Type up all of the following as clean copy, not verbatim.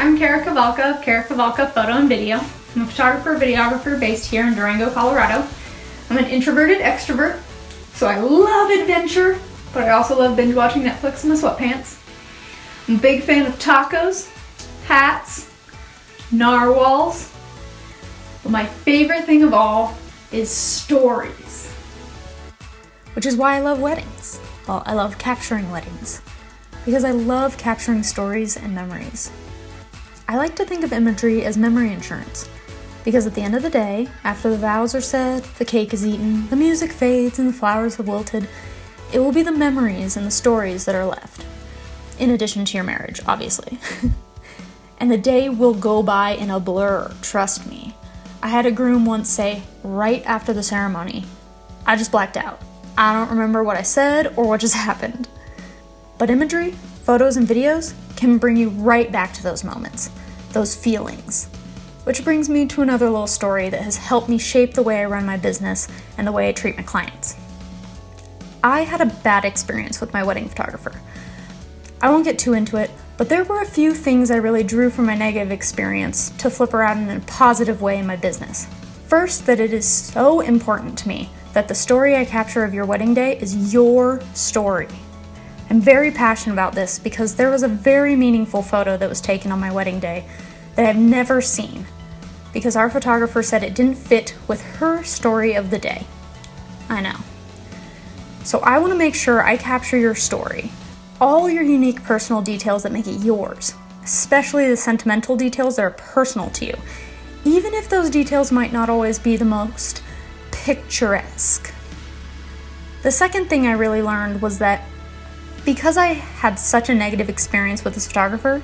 I'm Kara Cavalca of Kara Cavalca Photo and Video. I'm a photographer, videographer based here in Durango, Colorado. I'm an introverted extrovert, so I love adventure, but I also love binge watching Netflix in my sweatpants. I'm a big fan of tacos, hats, narwhals, but my favorite thing of all is stories. Which is why I love weddings. Well, I love capturing weddings, because I love capturing stories and memories. I like to think of imagery as memory insurance, because at the end of the day, after the vows are said, the cake is eaten, the music fades, and the flowers have wilted, it will be the memories and the stories that are left. In addition to your marriage, obviously. And the day will go by in a blur, trust me. I had a groom once say, right after the ceremony, "I just blacked out. I don't remember what I said or what just happened." But imagery, photos, and videos can bring you right back to those moments, those feelings. Which brings me to another little story that has helped me shape the way I run my business and the way I treat my clients. I had a bad experience with my wedding photographer. I won't get too into it, but there were a few things I really drew from my negative experience to flip around in a positive way in my business. First, that it is so important to me that the story I capture of your wedding day is your story. I'm very passionate about this because there was a very meaningful photo that was taken on my wedding day that I've never seen because our photographer said it didn't fit with her story of the day. I know. So I want to make sure I capture your story, all your unique personal details that make it yours, especially the sentimental details that are personal to you, even if those details might not always be the most picturesque. The second thing I really learned was that because I had such a negative experience with this photographer,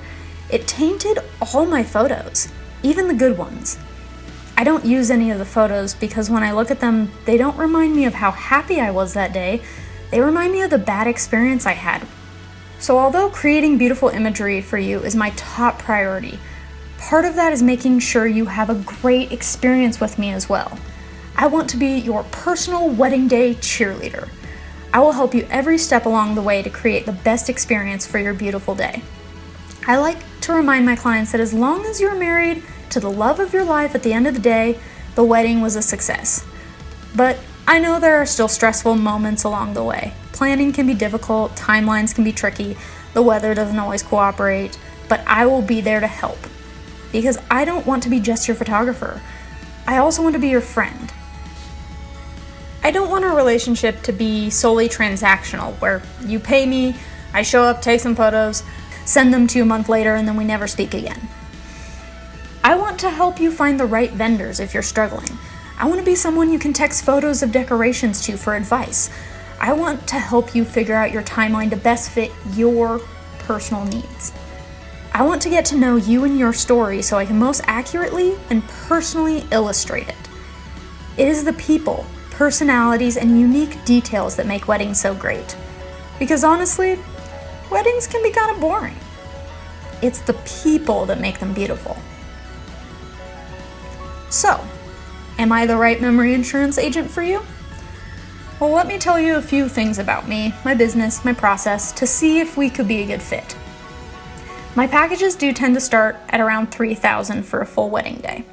it tainted all my photos, even the good ones. I don't use any of the photos because when I look at them, they don't remind me of how happy I was that day. They remind me of the bad experience I had. So although creating beautiful imagery for you is my top priority, part of that is making sure you have a great experience with me as well. I want to be your personal wedding day cheerleader. I will help you every step along the way to create the best experience for your beautiful day. I like to remind my clients that as long as you're married to the love of your life at the end of the day, the wedding was a success. But I know there are still stressful moments along the way. Planning can be difficult, timelines can be tricky, the weather doesn't always cooperate, but I will be there to help. Because I don't want to be just your photographer. I also want to be your friend. I don't want a relationship to be solely transactional, where you pay me, I show up, take some photos, send them to you a month later, and then we never speak again. I want to help you find the right vendors if you're struggling. I want to be someone you can text photos of decorations to for advice. I want to help you figure out your timeline to best fit your personal needs. I want to get to know you and your story so I can most accurately and personally illustrate it. It is the people, personalities, and unique details that make weddings so great. Because honestly, weddings can be kind of boring. It's the people that make them beautiful. So, am I the right memory insurance agent for you? Well, let me tell you a few things about me, my business, my process, to see if we could be a good fit. My packages do tend to start at around $3,000 for a full wedding day.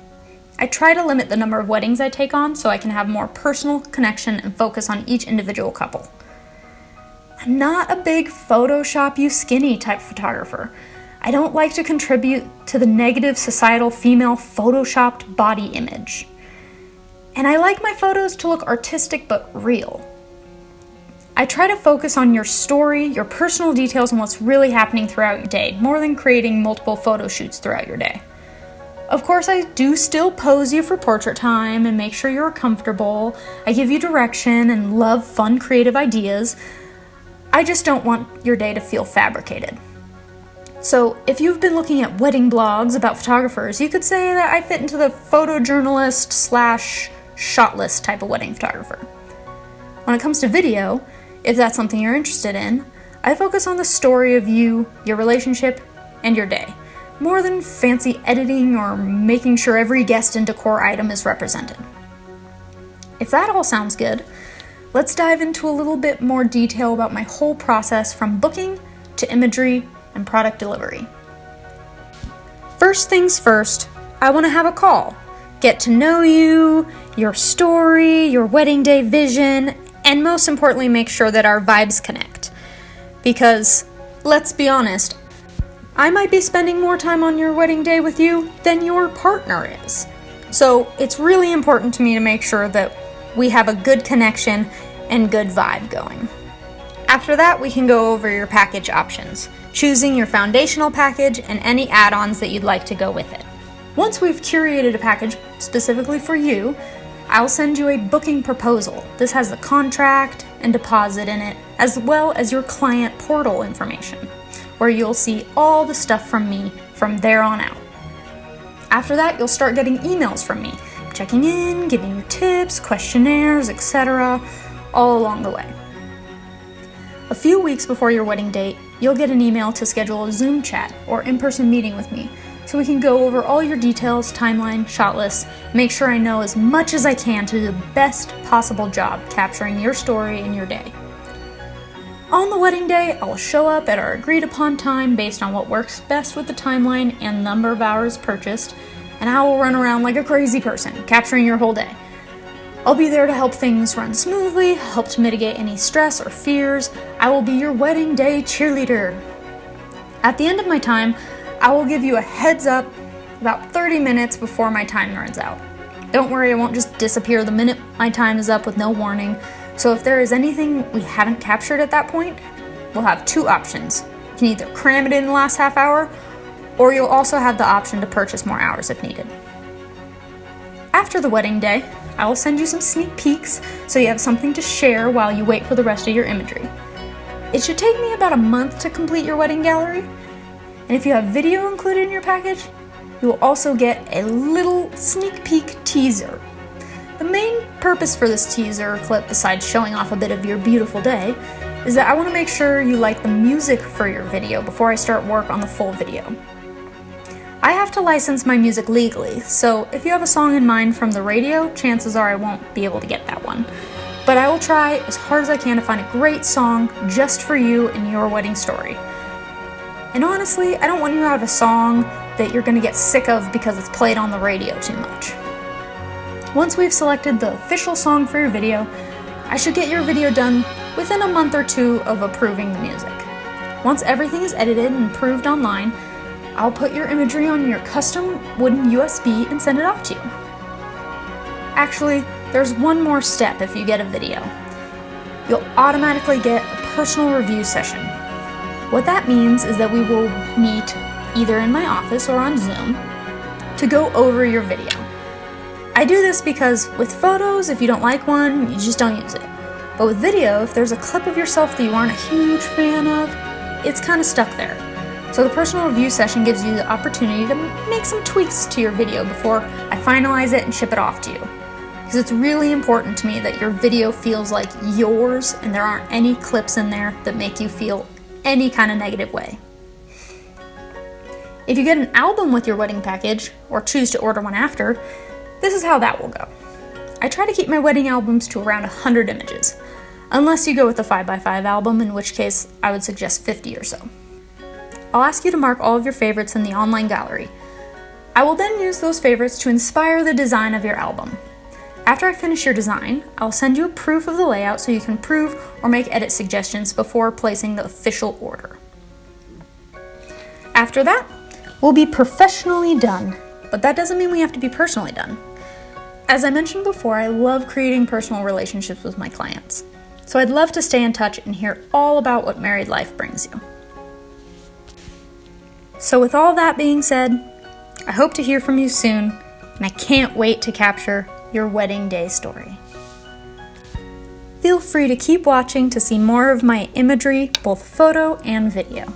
I try to limit the number of weddings I take on so I can have more personal connection and focus on each individual couple. I'm not a big Photoshop you skinny type photographer. I don't like to contribute to the negative societal female photoshopped body image. And I like my photos to look artistic but real. I try to focus on your story, your personal details, and what's really happening throughout your day, more than creating multiple photo shoots throughout your day. Of course, I do still pose you for portrait time and make sure you're comfortable. I give you direction and love fun, creative ideas. I just don't want your day to feel fabricated. So if you've been looking at wedding blogs about photographers, you could say that I fit into the photojournalist / shot list type of wedding photographer. When it comes to video, if that's something you're interested in, I focus on the story of you, your relationship, and your day, more than fancy editing or making sure every guest and decor item is represented. If that all sounds good, let's dive into a little bit more detail about my whole process from booking to imagery and product delivery. First things first, I want to have a call. Get to know you, your story, your wedding day vision, and most importantly, make sure that our vibes connect. Because, let's be honest, I might be spending more time on your wedding day with you than your partner is. So it's really important to me to make sure that we have a good connection and good vibe going. After that, we can go over your package options, choosing your foundational package and any add-ons that you'd like to go with it. Once we've curated a package specifically for you, I'll send you a booking proposal. This has the contract and deposit in it, as well as your client portal information, where you'll see all the stuff from me from there on out. After that, you'll start getting emails from me, checking in, giving you tips, questionnaires, etc., all along the way. A few weeks before your wedding date, you'll get an email to schedule a Zoom chat or in-person meeting with me, so we can go over all your details, timeline, shot lists, make sure I know as much as I can to do the best possible job capturing your story and your day. On the wedding day, I'll show up at our agreed upon time based on what works best with the timeline and number of hours purchased, and I will run around like a crazy person, capturing your whole day. I'll be there to help things run smoothly, help to mitigate any stress or fears. I will be your wedding day cheerleader. At the end of my time, I will give you a heads up about 30 minutes before my time runs out. Don't worry, I won't just disappear the minute my time is up with no warning. So if there is anything we haven't captured at that point, we'll have two options. You can either cram it in the last half hour, or you'll also have the option to purchase more hours if needed. After the wedding day, I will send you some sneak peeks so you have something to share while you wait for the rest of your imagery. It should take me about a month to complete your wedding gallery. And if you have video included in your package, you will also get a little sneak peek teaser. The main purpose for this teaser clip, besides showing off a bit of your beautiful day, is that I want to make sure you like the music for your video before I start work on the full video. I have to license my music legally, so if you have a song in mind from the radio, chances are I won't be able to get that one. But I will try as hard as I can to find a great song just for you and your wedding story. And honestly, I don't want you to have a song that you're going to get sick of because it's played on the radio too much. Once we've selected the official song for your video, I should get your video done within a month or two of approving the music. Once everything is edited and approved online, I'll put your imagery on your custom wooden USB and send it off to you. Actually, there's one more step if you get a video. You'll automatically get a personal review session. What that means is that we will meet either in my office or on Zoom to go over your video. I do this because with photos, if you don't like one, you just don't use it. But with video, if there's a clip of yourself that you aren't a huge fan of, it's kind of stuck there. So the personal review session gives you the opportunity to make some tweaks to your video before I finalize it and ship it off to you. Because it's really important to me that your video feels like yours and there aren't any clips in there that make you feel any kind of negative way. If you get an album with your wedding package, or choose to order one after, this is how that will go. I try to keep my wedding albums to around 100 images, unless you go with the 5x5 album, in which case I would suggest 50 or so. I'll ask you to mark all of your favorites in the online gallery. I will then use those favorites to inspire the design of your album. After I finish your design, I'll send you a proof of the layout so you can prove or make edit suggestions before placing the official order. After that, we'll be professionally done, but that doesn't mean we have to be personally done. As I mentioned before, I love creating personal relationships with my clients, so I'd love to stay in touch and hear all about what married life brings you. So with all that being said, I hope to hear from you soon, and I can't wait to capture your wedding day story. Feel free to keep watching to see more of my imagery, both photo and video.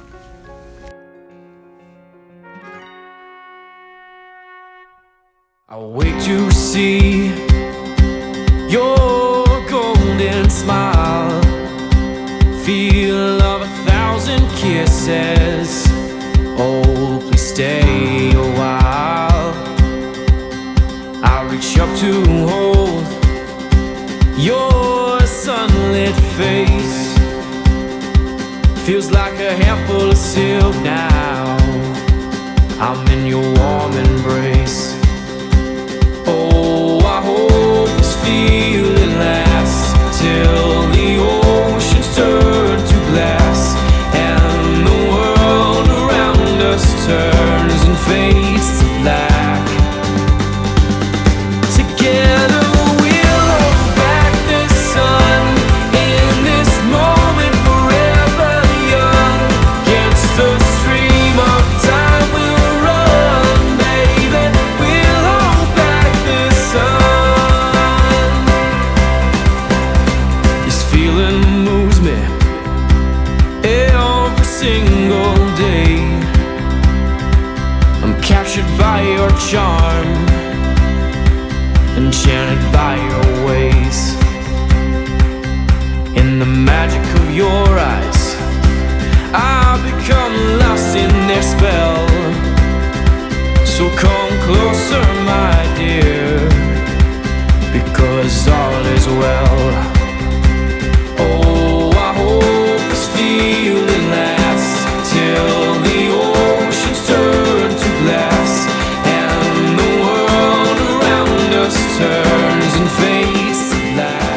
I'll wait to see your golden smile, feel of 1,000 kisses. Oh, please stay a while. I'll reach up to hold your sunlit face. Feels like a handful of silk now. I'm in your warm embrace. Oh, I hope this feeling lasts till the oceans turn to glass and the world around us turns and fades to black. Together we'll hold back the sun in this moment, forever young. Against the stream of time we'll run, baby. We'll hold back the sun. This feeling moves me every single day. I'm captured by your charm, enchanted by your ways. In the magic of your eyes, I've become lost in their spell. So come closer, my dear, because all is well. Oh, I hope this feeling lasts till the oceans turn to glass and the world around us turns and fades to black.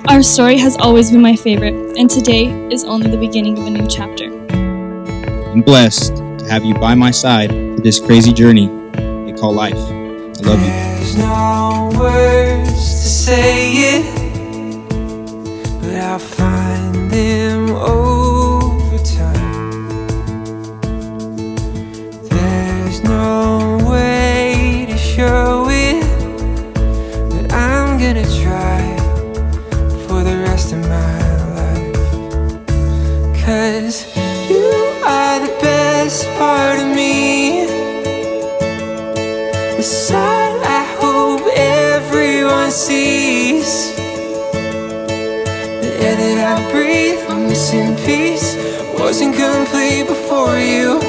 Our story has always been my favorite, and today is only the beginning of a new chapter. I'm blessed to have you by my side for this crazy journey they call life. I love you. There's no words to say it, but I'll find them over time. There's no way to show it, but I'm gonna try for the rest of my life. 'Cause you are the best part of me, the side I hope everyone sees, the air that I breathe, I'm missing peace, wasn't complete before you.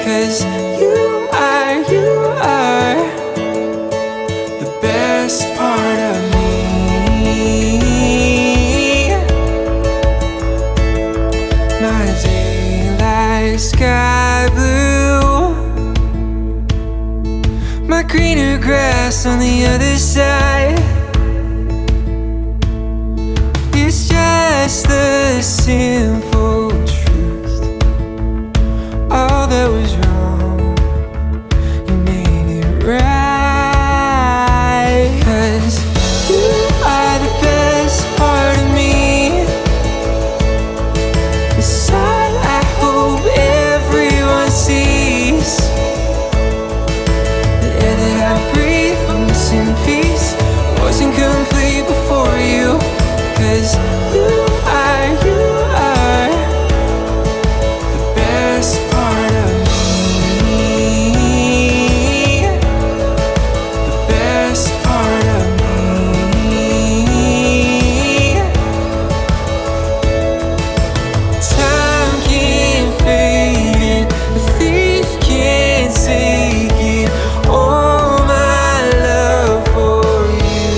'Cause you are the best part of me. my daylight sky blue, my greener grass on the other side. It's just the simple truth. All that was wrong, you made it right. 'Cause you are the best part of me, the side I hope everyone sees, the air that I breathe, I'm missing a piece, wasn't complete before you. 'Cause you are the best part of me, the best part of me. Time can't fade it, the thief can't take it, all my love for you.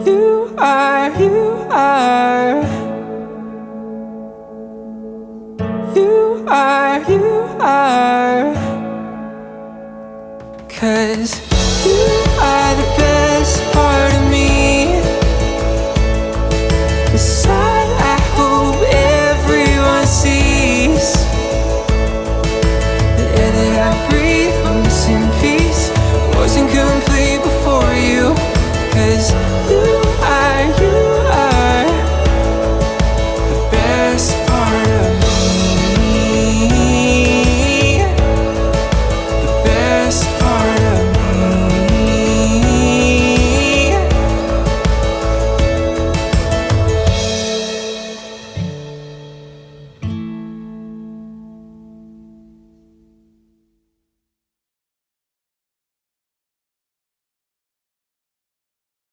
You are, you are, you are, you are. 'Cause you are the best part of me, the side